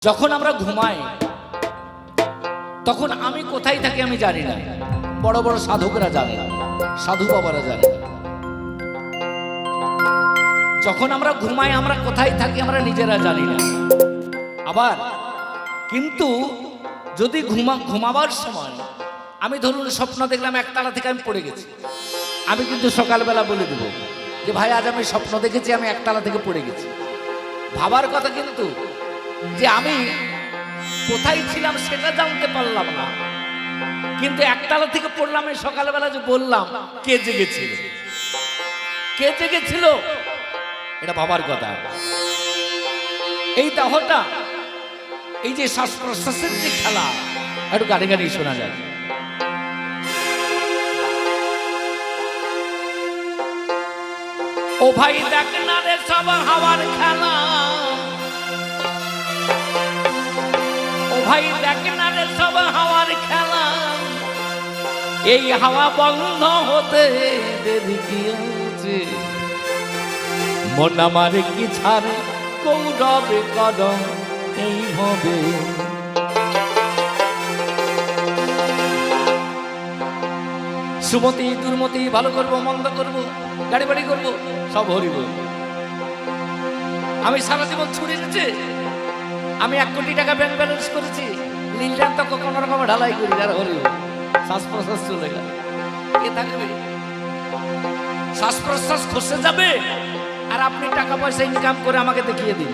যখন আমরা ঘুমাই তখন আমি কোথায় থাকি আমি জানি না, বড় বড় সাধকরা জানে, সাধু বাবারা জানে। যখন আমরা ঘুমাই আমরা কোথায় থাকি আমরা নিজেরা জানি না। আবার কিন্তু যদি ঘুমাবার সময় আমি ধরুন স্বপ্ন দেখলাম একতলা থেকে আমি পড়ে গেছি, আমি কিন্তু সকালবেলা বলে দেব যে ভাই আজ আমি স্বপ্ন দেখেছি আমি একতলা থেকে পড়ে গেছি। ভাবার কথা কিন্তু যে আমি কোথায় ছিলাম সেটা জানতে পারলাম না, কিন্তু একতলা থেকে পড়লাম। এই সকালবেলা যে বললাম কে জেগেছিল, কে জেগেছিল এটা ভাবার কথা। এই দেহটা এই যে শ্বাস প্রশ্বাসের যে খেলা একটু গাড়ি গাড়ি শোনা যায়। ও ভাই দেখ না রে সব হাওয়ার খেলা, ও ভাই দেখ না রে সব হাওয়ার খেলা, এই হাওয়া বন্ধ হতে দেরি কি আছে, মন আমার কি ছাড়ে কৌরবে কদম এই হবে। সুমতি দুর্মতি, ভালো করব মন্দ করব, গাড়ি বাড়ি করব, সব হরিব। আমি সারা জীবন ছুড়ে নিচ্ছে, আমি 1 কোটি টাকা ব্যাংক ব্যালেন্স করেছি, লিনটান তো কোনো রকম ঢালাই করি আর হরিব। শ্বাস প্রশ্বাস চলে গেল, কে থাকবে? শ্বাস প্রশ্বাস খসে যাবে আর আপনি টাকা পয়সা ইনকাম করে আমাকে দেখিয়ে দিন,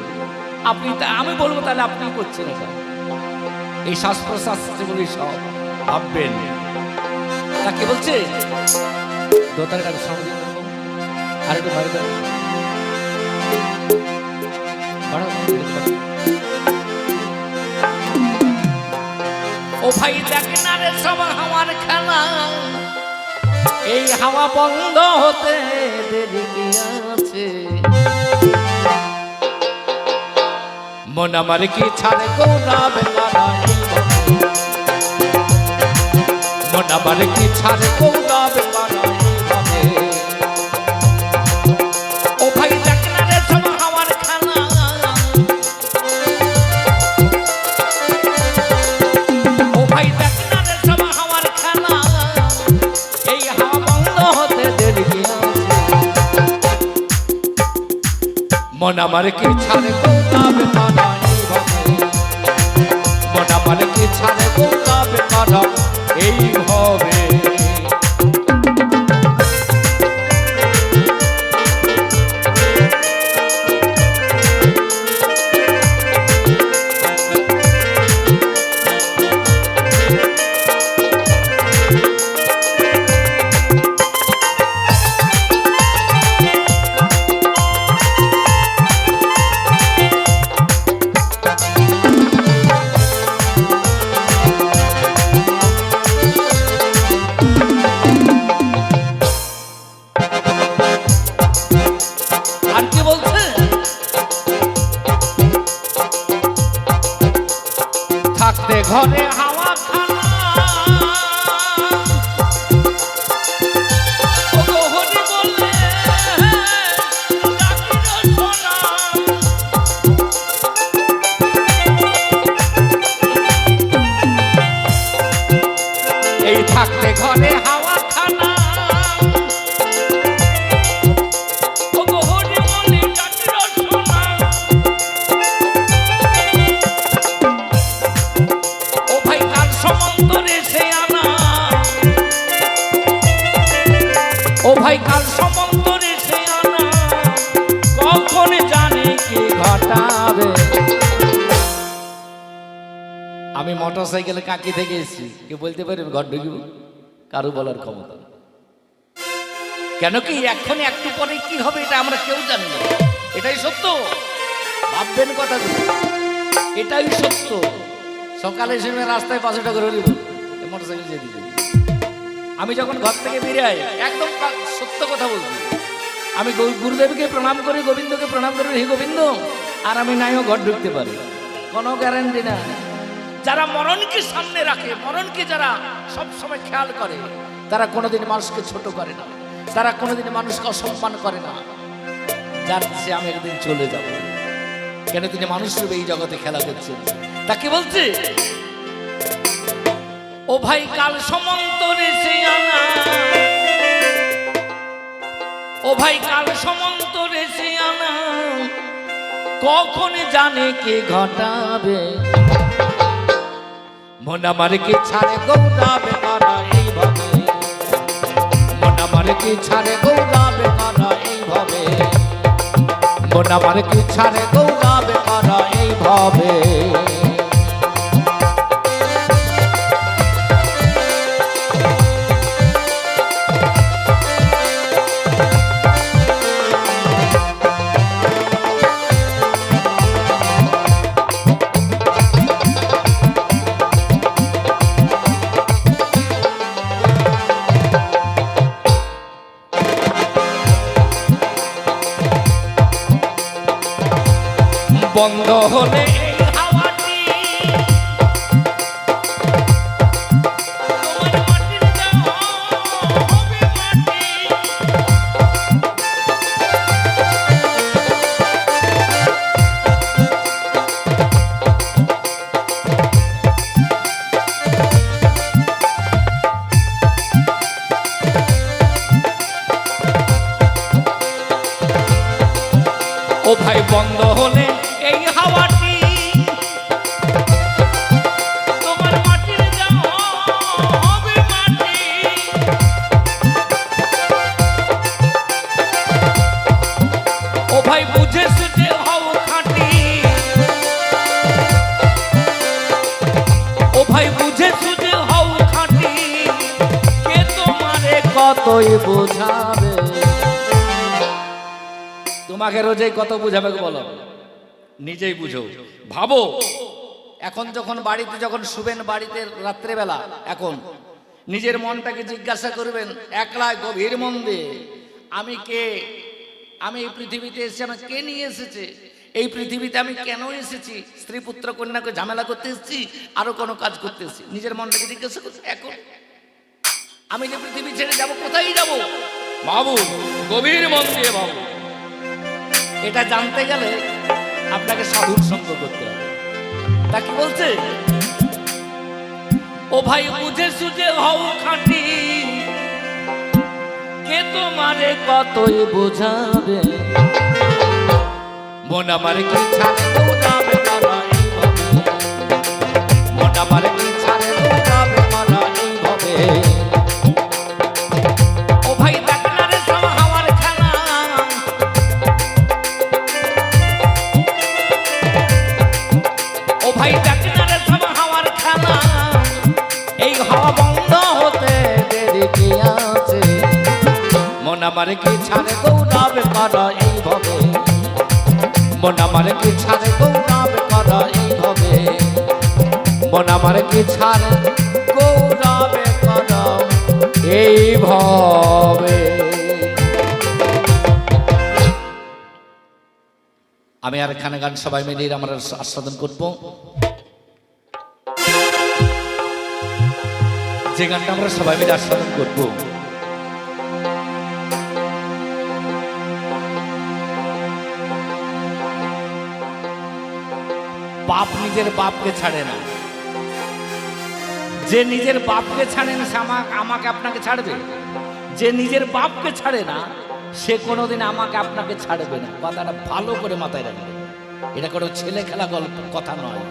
আপনি আমি বলবো তাহলে আপনি করছেন এটা। এই শ্বাস প্রশ্বাস যেগুলি সব ভাববেন। কে বলছে দোতার কাছে সঙ্গে আর একটু ভালো করে ও ভাই দেখ না রে সব হাওয়ার খেলা, এই হাওয়া বন্ধ হতে দেরি কি আছে, মন আমার কি ছাড়ে গৌরবে কদম, মন আমার কি ছাড়ে গৌরবে কদম। ও ভাই দেখ না রে সব হাওয়ার খেলা, ও ভাই দেখ না রে সব হাওয়ার খেলা, এই হাওয়া বন্ধ হতে দেরি কি আছে, মন আমার কি ছাড়ে গৌরবে কদম, মন আমার কি ছাড়ে গৌরবে কদম এই হবে। থাকতে ঘরে হাওয়া খানা, হরি বলে এই থাকতে ঘরে হাওয়া খানা, ও ভাই কাল সমন্তরে সে আনা, কখন জানে কি ঘটাবে। আমি মোটর সাইকেলে কাকি থেকে এসেছি, কেউ বলতে পারে ঘর ঢুকিব? কারো বলার ক্ষমতা, কেন কি এখন একটু পরে কি হবে এটা আমরা কেউ জানি না। এটাই সত্য, ভাববেন কথাগুলো, এটাই সত্য। সকালে শুনে রাস্তায় 500 টাকা করে মোটর সাইকেল যেতে দিতে, আমি যখন ঘর থেকে বেরিয়ে একদম সত্য কথা বলছি, আমি গুরুদেবকে প্রণাম করি, গোবিন্দকে প্রণাম করি, হে গোবিন্দ, আর আমি নাইও ঘর ঢুকতে পারি, কোনো গ্যারান্টি না। যারা মরণকে সামনে রাখে, মরণকে যারা সব সময় খেয়াল করে, তারা কোনোদিন মানুষকে ছোট করে না, তারা কোনোদিন মানুষকে অসম্মান করে না। জানছে আমি একদিন চলে যাব, কেন তিনি মানুষ রূপে এই জগতে খেলা করছেন। তাকে বলছে, ও ভাই কাল সমন্তরে সে আনা, ও ভাই কাল সমন্তরে সে আনা, কখন জানে কে ঘটাবে, মন আমার কি ছাড়ে গৌরাবে কারা এইভাবে, মন আমার কি ছাড়ে গৌরাবে কারা এইভাবে, মন আমার কি ছাড়ে গৌরাবে কারা এইভাবে। বন্ধ হলে এই হাওয়াটি তোমার মাটির দেওয়া হবে মাটি, ও ভাই বন্ধ হলে এই হাওয়াটি তোমার মাটির দেওয়া হবে মাটি, ও ভাই বুঝে সুঝে হও খাঁটি, ও ভাই বুঝে সুঝে হও খাঁটি, কে তোমারে কতই বোঝাবে, তোমাকে রোজই কত বুঝাবে বলো, নিজেই বুঝো। ভাবো এখন যখন বাড়িতে যখন শুবেন, বাড়িতে রাত্রেবেলা, এখন নিজের মনটাকে জিজ্ঞাসা করবেন একলা গভীর মন দিয়ে, আমি কে, আমি এই পৃথিবীতে এসেছি, আমি কে নিয়ে এসেছে, এই পৃথিবীতে আমি কেন এসেছি, স্ত্রী পুত্র কন্যাকে ঝামেলা করতে এসেছি, আরো কোনো কাজ করতে এসেছি, নিজের মনটাকে জিজ্ঞাসা করছি এখন আমি যে পৃথিবী ছেড়ে যাব কোথায় যাব, ভাবু গভীর মন দিয়ে ভাবু। এটা জানতে গেলে আপনাকে সাধুর সঙ্গ করতে হবে। তা কি বলছে, ও ভাই বুঝে সুঝে হও খাঁটি, কে তোমারে কতই বোঝাবে, মন আমার কি ছাড়ে দৌড়াবে কারা এইভাবে, মন আমার কি ছাড়ে দৌড়াবে কারা এইভাবে, ও ভাই ডাক্তারের সময় হাওয়ার খেলা, ও ভাই ডাক্তারের সময় হাওয়ার খেলা, এই হাওয়া বন্ধ হতে দেরি কি আছে, মন আমার কি ছাড়ে গৌরাবে কারা এইভাবে, মন আমার কি ছাড়ে গৌরাবে কারা এইভাবে, মন আমার কি ছাড়ে গৌরাবে কারা এইভাবে। আমি আর এখানে গান সবাই মিলে আমরা আস্বাদন করব, যে গানটা আমরা সবাই মিলে আস্বাদন করব, বাপ নিজের বাপকে ছাড়ে না, যে নিজের বাপকে ছাড়ে না সে আমাকে আপনাকে ছাড়বে, যে নিজের বাপকে ছাড়ে না সে কোনোদিন আমাকে আপনাকে ছাড়বে না। কথাটা ভালো করে মাথায় রাখবে, এটা কোনো ছেলে খেলা গল্প কথা নয়।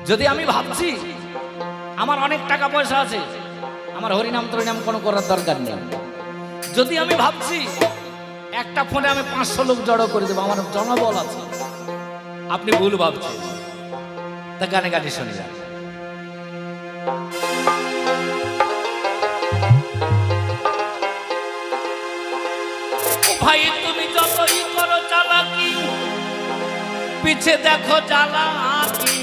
যদি আমি ভাবছি আমার অনেক টাকা পয়সা আছে, আমার হরিনাম তরিনাম কোনো করার দরকার নেই, যদি আমি ভাবছি একটা ফোনে আমি 500 লোক জড়ো করে দেবো, আমার জনবল আছে, আপনি ভুল ভাবছেন। তা গানে গানে শুনে যান। ভাই তুমি যতই করো চালাকি, পিছে দেখো চালাকি,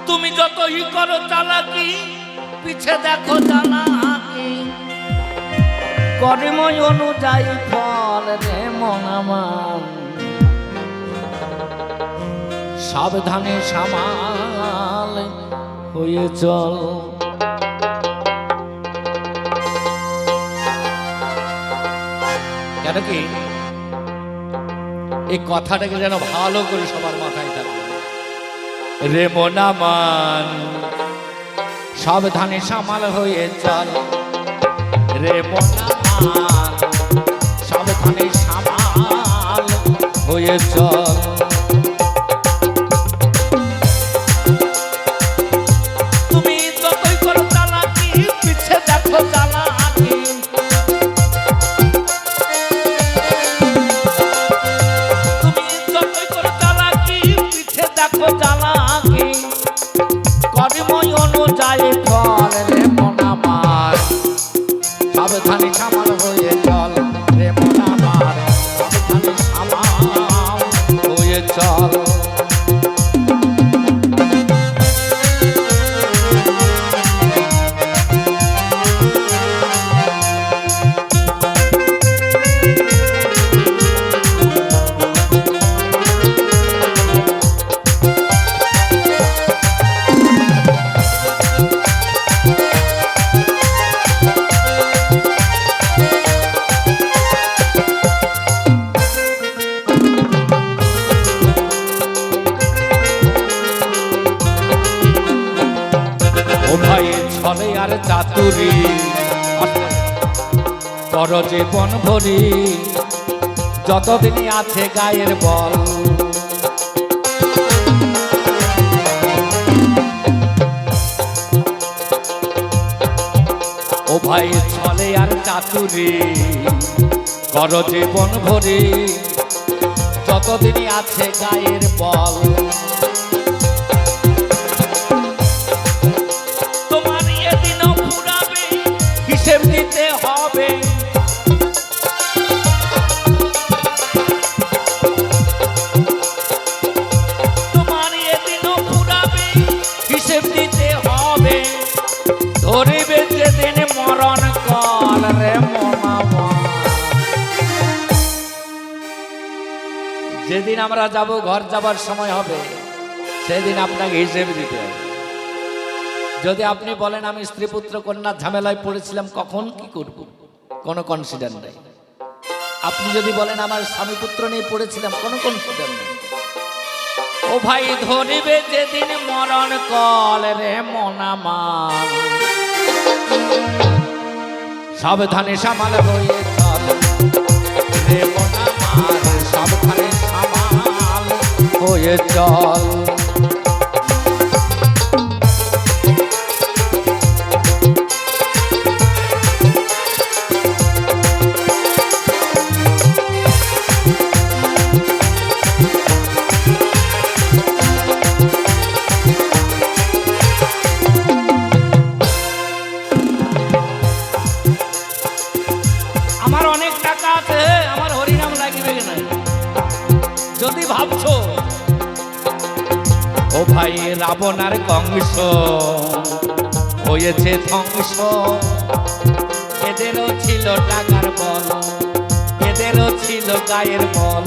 তুমি যতই করো চালাকি, পিছে দেখো চালাকি, কর্মই অনুযায়ী ফল রে মন আমার, সাবধানে সামাল হয়ে চল। কেন কি এই কথাটাকে যেন ভালো করে সবার মাথায় থাকবে। রে মন আমার সাবধানে সামাল হয়ে চল, রে মন আমার সাবধানে সামাল হয়ে চল। তুমি যতই করো চালাকি পিছে দেখো চালাকি, তুমি যতই করো চালাকি পিছে দেখো চালাকি, কর্মই অনুযায়ী ফল। রে মন আমার সাবধানে সামাল হয়ে চল, রে মন আমার সাবধানে সামাল হয়ে চল। ছলে আর চাতুরি কর জীবন ভরি, যতদিনই আছে গায়ের বল। ও ভাই ছলে আর চাতুরি কর জীবন ভরি, যতদিনই আছে গায়ের বল। হিসেব দিতে হবে, তোমার এদিনও ফুরাবে, হিসেব দিতে হবে, ধরিবে যেদিন মরণ কাল। রে মন আমার যেদিন আমরা যাব ঘর যাবার সময় হবে সেদিন আপনাকে হিসেব দিতে হবে। যদি আপনি বলেন আমি স্ত্রী পুত্র কন্যা ঝামেলায় পড়েছিলাম, কখন কি করব কোনো কনসিডার নেই। আপনি যদি বলেন আমার স্বামী পুত্র নিয়ে পড়েছিলাম, কোনো কনসিডার নেই। ও ভাই ধরিবে যেদিন মরণ কল। রে মন আমার সাবধানে সামাল হয়ে চল, রে মন আমার সাবধানে সামাল হয়ে চল। আমার অনেক টাকা আছে, আমার হরিনাম লাগবে না যদি ভাবছো। ও ভাই রাবণ আর কংস হয়েছে ধ্বংস, এদেরও ছিল টাকার বল, এদেরও ছিল গায়ের বল।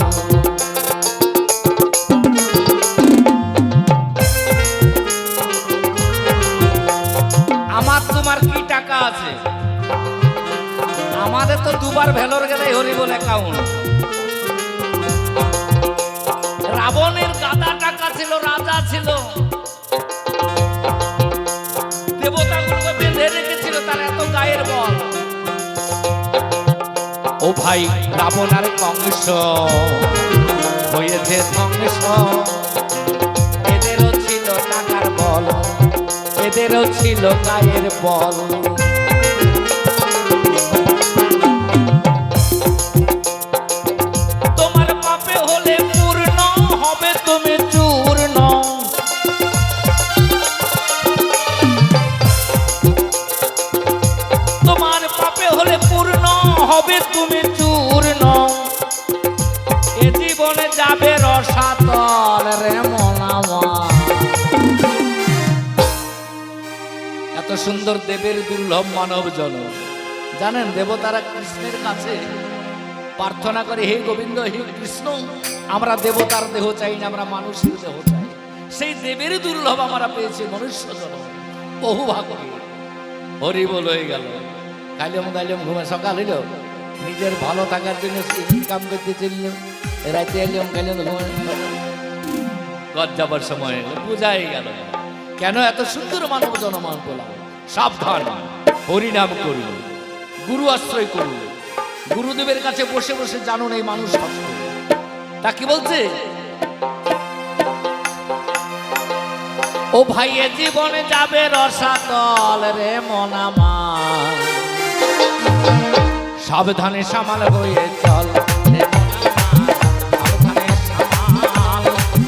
আমার তোমার কি টাকা আছে? আমাদের তো দুবার ভেলোর গেলে হরিবল অ্যাকাউন্ট। রাবণের গাদা টাকা ছিল, রাজা ছিল, দেবতাগুলোকে বেঁধে রেখেছিল, তার এত গায়ের বল। ও ভাই রাবণ আর কংস হয়েছে ধ্বংস, এদেরও ছিল টাকার বল, এদেরও ছিল গায়ের বল। তোমার পাপে হলে পূর্ণ হবে তুমি চূর্ণ, তোমার পাপে হলে পূর্ণ হবে তুমি চূর্ণ, এ জীবনে যাবে রসাতল। রে মন আমার এত সুন্দর দেবের দুর্লভ মানব জন্ম। জানেন দেবতারা কৃষ্ণের কাছে প্রার্থনা করে, হে গোবিন্দ, হে কৃষ্ণ, আমরা দেবতার দেহ চাই না, আমরা মানুষের দেহ চাই। সেই দেবের দুর্লভ আমরা পেয়েছি মনুষ্য জন্ম, বহু ভাগ্য। হরি বল হয়ে গেল, খাইলাম দাইলাম ঘুমে সকাল হইল, নিজের ভালো থাকার জন্য ইনকাম করতে চললাম, রাতে এলাম গেলাম, ঘর যাবার সময় বোঝাই গেল কেন এত সুন্দর মানব জনমান পেলাম। সাবধান, হরিনাম করুন, গুরু আশ্রয় করুন, গুরুদেবের কাছে বসে বসে জানুন এই মানুষ কষ্ট। তা কি বলছে, ও ভাই এ জীবনে যাবে রসাতল রে মন আমার, সাবধানে সামাল হয়ে চল রে মন আমার, সাবধানে সামাল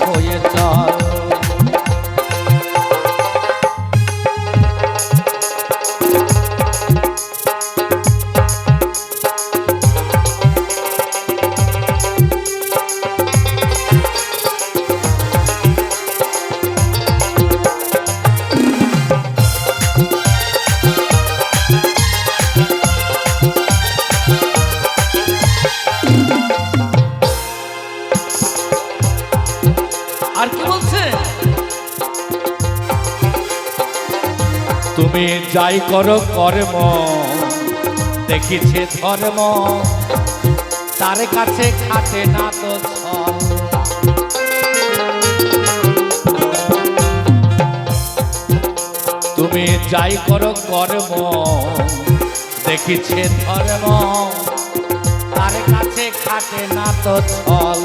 হয়ে চল। আর কি বলছে, তুমি যাই করো কর্ম দেখিছে ধর্ম, তার কাছে খাটে না তো ছল। তুমি যাই করো কর্ম দেখিছে ধর্ম, তার কাছে খাটে না তো ছল।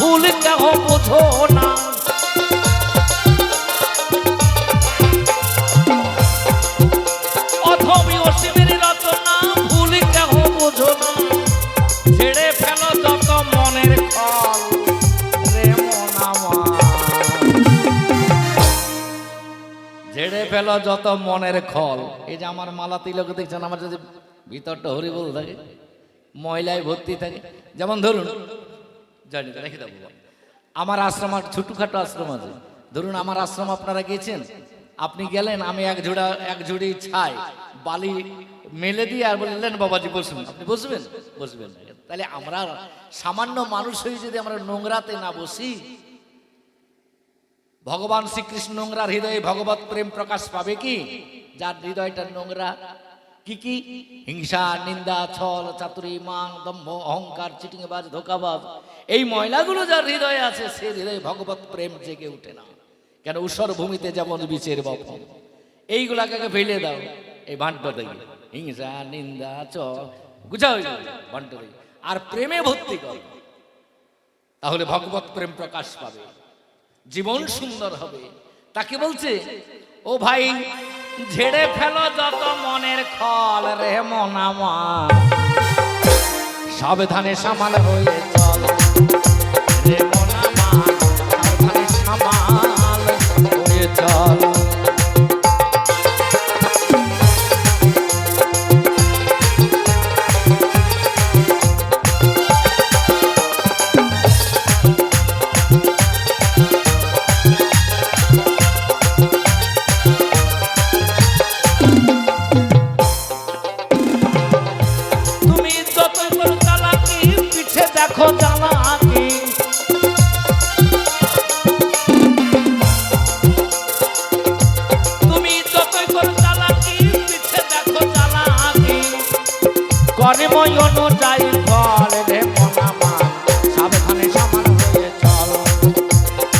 ভুল কেহ বোঝো না, অথমি অসীমের রচনা ভুল কেহ বোঝো না, ছেড়ে ফেলো যত মনের খল রে মন আমার, ঝেড়ে ফেলো যত মনের খল। এই যে আমার মালা তিলক দেখছেন, আমার যদি ভিতরটা হরিবোল থাকে, ময়লায় ভর্তি থাকে, যেমন ধরুন জানি রেখে দেবো, আমার আশ্রম ছোটখাটো আশ্রম আছে, ধরুন আমার আশ্রম আপনারা গিয়েছেন, আপনি গেলেন, আমি এক ঝুড়ি ছাই বালি মেলে দিয়ে আর বললেন বাবাজি বসুন, আপনি বসবেন? বসবেন না। তাহলে আমরা সামান্য মানুষ হয়ে যদি আমরা নোংরাতে না বসি, ভগবান শ্রীকৃষ্ণ নোংরার হৃদয়ে ভগবত প্রেম প্রকাশ পাবে কি? যার হৃদয়টা নোংরা, কি কি হিংসা, নিন্দা, ছল, চাতুরি, মান, দম্ভ, অহংকার, চিটিংবাজ, ধোকাবাজ, এই ময়লাগুলো যার হৃদয়ে আছে, সে হৃদয়ে ভগবত প্রেম জেগে উঠে না। কেন? ঊষর ভূমিতে যেমন বিচের বপন, এইগুলাকে ফেলে দাও, এই ভান্টো থেকে হিংসা, নিন্দা, ছল গুছা হয়ে যাবে ভান্টো থেকে, আর প্রেমে ভর্তি কর, তাহলে ভগবত প্রেম প্রকাশ পাবে, জীবন সুন্দর হবে। তাকে বলছে, ও ভাই ঝেড়ে ফেলো যত মনের খল রে মন আমার, সাবধানে সামাল হয়ে চল রে মন আমার, সাবধানে সামাল হয়ে চল। দেখো জ্বালাকি, তুমি যতই করো জ্বালাকি, পিছে দেখো জ্বালাকি, কর্মই অনুযায়ী ফল রে মন আমার, সাবধানে সামাল হয়ে চল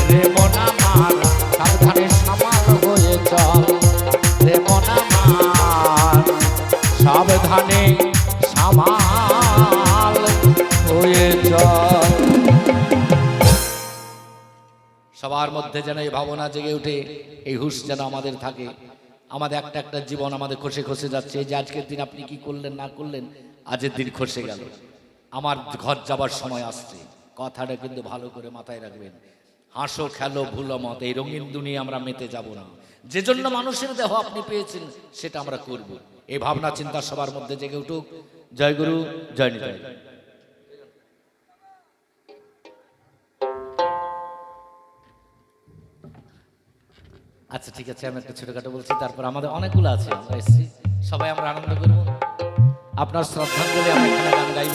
রে মন আমার, সাবধানে সামাল হয়ে চল রে মন আমার, সাবধানে সামাল হয়ে চল। সবার মধ্যে যেন এই ভাবনা জেগে উঠে, এই হুঁশ যেন আমাদের থাকে। আমাদের একটা একটা জীবন আমাদের খসে খসে যাচ্ছে। এই যে আজকের দিন আপনি কি করলেন না করলেন, আজের দিন খসে গেল, আমার ঘর যাবার সময় আসছে। কথাটা কিন্তু ভালো করে মাথায় রাখবেন, হাসো খেলো ভুলো মত, এই রঙিন দুনিয়া আমরা মেতে যাব না। যে জন্য মানুষের দেহ আপনি পেয়েছেন সেটা আমরা করব, এই ভাবনা চিন্তা সবার মধ্যে জেগে উঠুক। জয় গুরু, জয় নিতাই। আচ্ছা ঠিক আছে, আমি একটা ছোটখাটো বলছি, তারপর আমাদের অনেকগুলো আছে, আমরা এসেছি সবাই আমরা আনন্দ করব। আপনার শ্রদ্ধাঞ্জলি আমরা এখানে গান গাইব।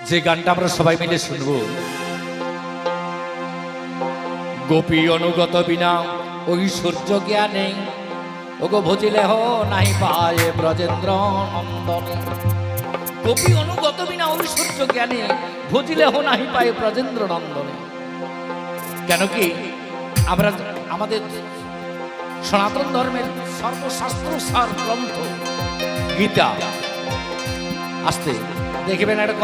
যে গানটা আমরা সবাই মিলে শুনব, গোপী অনুগত বিনা ঐশ্বর্য জ্ঞানে ওগো ভজিলে হো নাই পায় ব্রজেন্দ্র নন্দনে। গোপী অনুগত বিনা ঐশ্বর্য জ্ঞানে ভজিলে হো নাই পায় ব্রজেন্দ্র নন্দনে। কেন কি আমরা আমাদের সনাতন ধর্মের সর্বশাস্ত্র সার গ্রন্থ গীতা, আসতে দেখবেন একটা